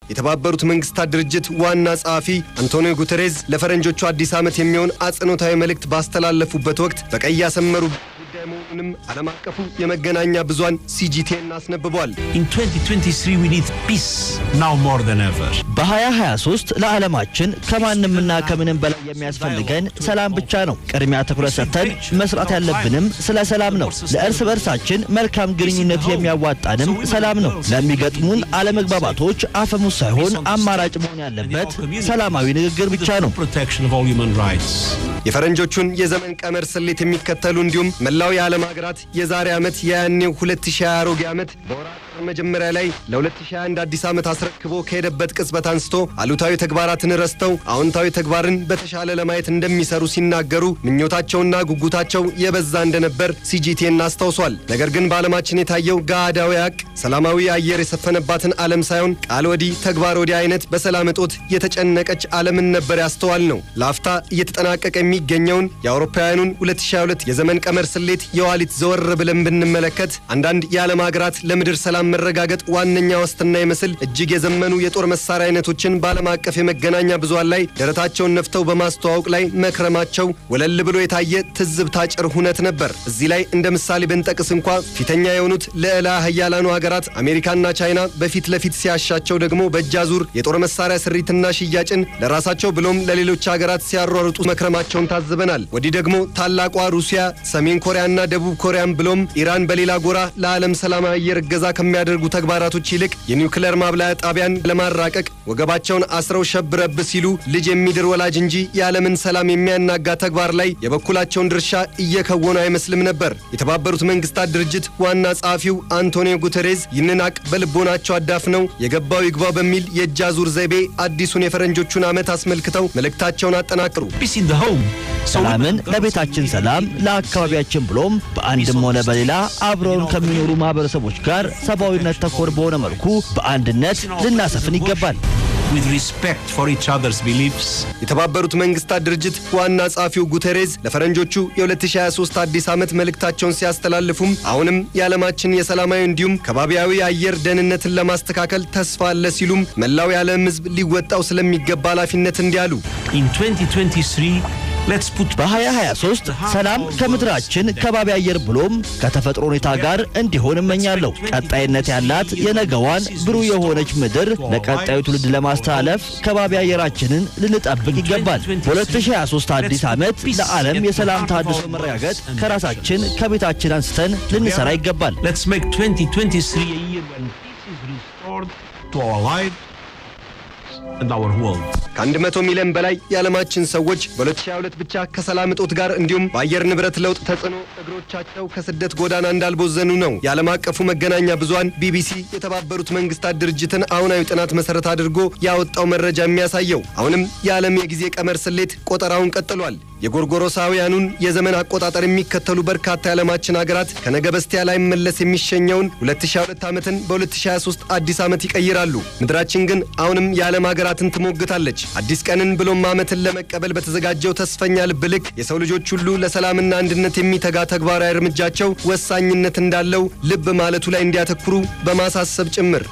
የተባበሩት መንግስታት ድርጅት ዋና ጸሐፊ አንቶኒዮ ጉተሬዝ ለፈረንጆቹ አዲስ ዓመት የሚሆን አጽንኦታዊ መልእክት ባስተላለፉበት ወቅት በቀይ ያሰመሩ ጉዳዩንም ዓለም አቀፉ የመገናኛ ብዙሃን ሲጂቲኤን አስነብቧል። In 2023 we need peace now more than ever. በ2023 ለዓለማችን ከማንምና ከምንም በላይ የሚያስፈልገን ሰላም ብቻ ነው። ቅድሚያ ትኩረት ሰጥተን መስራት ያለብንም ስለ ሰላም ነው። ለእርስ በርሳችን መልካም ግንኙነት የሚያዋጣንም ሰላም ነው። ለሚገጥሙን አለመግባባቶች አፈሙዝ ሳይሆን አማራጭ መሆን ያለበት ሰላማዊ ንግግር ብቻ ነው። የፈረንጆቹን የዘመን ቀመር ስሌት የሚከተሉ እንዲሁም መላው የዓለም ሀገራት የዛሬ ዓመት የያኔው 2020 አሮጌ ዓመት በወራት መጀመሪያ ላይ ለ2021 አዲስ ዓመት አስረክቦ ከሄደበት ቅጽበት አንስቶ አሉታዊ ተግባራትን ረስተው አዎንታዊ ተግባርን በተሻለ ለማየት እንደሚሰሩ ሲናገሩ ምኞታቸውና ጉጉታቸው የበዛ እንደነበር ሲጂቲኤን አስታውሷል። ነገር ግን በዓለማችን የታየው ጋዳዊ ሀቅ ሰላማዊ አየር የሰፈነባትን ዓለም ሳይሆን ቃል ወዲህ ተግባር ወዲህ አይነት በሰላም እጦት የተጨነቀች ዓለምን ነበር ያስተዋል ነው። ለአፍታ እየተጠናቀቀ የሚገኘውን የአውሮፓውያኑን 2022 የዘመን ቀመር ስሌት የዋሊት ዘወር ብለን ብንመለከት አንዳንድ የዓለም ሀገራት ለምድር ሰላም መረጋገጥ ዋነኛ ዋስትና ይመስል እጅግ የዘመኑ የጦር መሳሪያ አይነቶችን በዓለም አቀፍ የመገናኛ ብዙሃን ላይ ደረታቸውን ነፍተው በማስተዋወቅ ላይ መክረማቸው ወለል ብሎ የታየ ትዝብት አጭር ሁነት ነበር። እዚህ ላይ እንደ ምሳሌ ብንጠቅስ እንኳ ፊተኛ የሆኑት ልዕለ ኃያላኑ ሀገራት አሜሪካና ቻይና በፊት ለፊት ሲያሻቸው ደግሞ በእጃዙር የጦር መሳሪያ ስሪትና ሽያጭን ለራሳቸው ብሎም ለሌሎች ሀገራት ሲያሯሩጡ መክረማቸውን ታዝበናል። ወዲህ ደግሞ ታላቋ ሩሲያ፣ ሰሜን ኮሪያና ደቡብ ኮሪያን ብሎም ኢራን በሌላ ጎራ ለዓለም ሰላማዊ አየር እገዛ ከሚያደርጉ ተግባራቶች ይልቅ የኒውክሌር ማብላያ ጣቢያን ለማራቀቅ ወገባቸውን አስረው ሸብረብ ሲሉ ልጅ የሚድር ወላጅ እንጂ የዓለምን ሰላም የሚያናጋ ተግባር ላይ የበኩላቸውን ድርሻ እየከወኑ አይመስልም ነበር። የተባበሩት መንግስታት ድርጅት ዋና ጸሐፊው አንቶኒዮ ጉተሬዝ ይህንን ሀቅ በልቦናቸው አዳፍነው የገባው ይግባው በሚል የእጅ አዙር ዘይቤ አዲሱን የፈረንጆቹን ዓመት አስመልክተው መልእክታቸውን አጠናቅሩ። ሰላምን ለቤታችን ሰላም ለአካባቢያችን ብሎም በአንድም ሆነ በሌላ አብረውን ከሚኖሩ ማህበረሰቦች ጋር ሰብአዊነት ተኮር በሆነ መልኩ በአንድነት ልናሰፍን ይገባል። with respect for each other's beliefs. የተባበሩት መንግስታት ድርጅት ዋና ጸሐፊው ጉተሬዝ ለፈረንጆቹ የ2023 አዲስ ዓመት መልእክታቸውን ሲያስተላልፉም አሁንም የዓለማችን የሰላማዊ እንዲሁም ከባቢያዊ አየር ደህንነትን ለማስተካከል ተስፋ አለ ሲሉም መላው የዓለም ሕዝብ ሊወጣው ስለሚገባ ኃላፊነት እንዲያሉ In 2023 let's put በ2023 ሰላም ከምድራችን ከባቢ አየር ብሎም ከተፈጥሮ ሁኔታ ጋር እንዲሆን እመኛለሁ። ቀጣይነት ያላት የነገዋን ብሩህ የሆነች ምድር ለቀጣዩ ትውልድ ለማስተላለፍ ከባቢ አየራችንን ልንጠብቅ ይገባል። በ2023 አዲስ ዓመት ለዓለም የሰላም ተሃድሶ መረጋገጥ ከራሳችን ከቤታችን አንስተን ልንሰራ ይገባል። Let's make 2023 a year when peace is restored to our lives and our world. ከ100 ሚሊዮን በላይ የዓለማችን ሰዎች በ2022 ብቻ ከሰላም እጦት ጋር እንዲሁም በአየር ንብረት ለውጥ ተጽዕኖ እግሮቻቸው ከስደት ጎዳና እንዳልቦዘኑ ነው የዓለም አቀፉ መገናኛ ብዙሃን ቢቢሲ የተባበሩት መንግስታት ድርጅትን አሁናዊ ጥናት መሰረት አድርጎ ያወጣው መረጃ የሚያሳየው። አሁንም የዓለም የጊዜ ቀመር ስሌት ቆጠራውን ቀጥሏል። የጎርጎሮሳውያኑን የዘመን አቆጣጠር የሚከተሉ በርካታ የዓለማችን ሀገራት ከነገ በስቲያ ላይ መለስ የሚሸኘውን 2022 ዓመትን በ2023 አዲስ ዓመት ይቀይራሉ። ምድራችን ግን አሁንም የዓለም ሀገራትን ትሞግታለች። አዲስ ቀንን ብሎም ዓመትን ለመቀበል በተዘጋጀው ተስፈኛ ልብ ልክ የሰው ልጆች ሁሉ ለሰላምና አንድነት የሚተጋ ተግባራዊ እርምጃቸው ወሳኝነት እንዳለው ልብ ማለቱ ላይ እንዲያተኩሩ በማሳሰብ ጭምር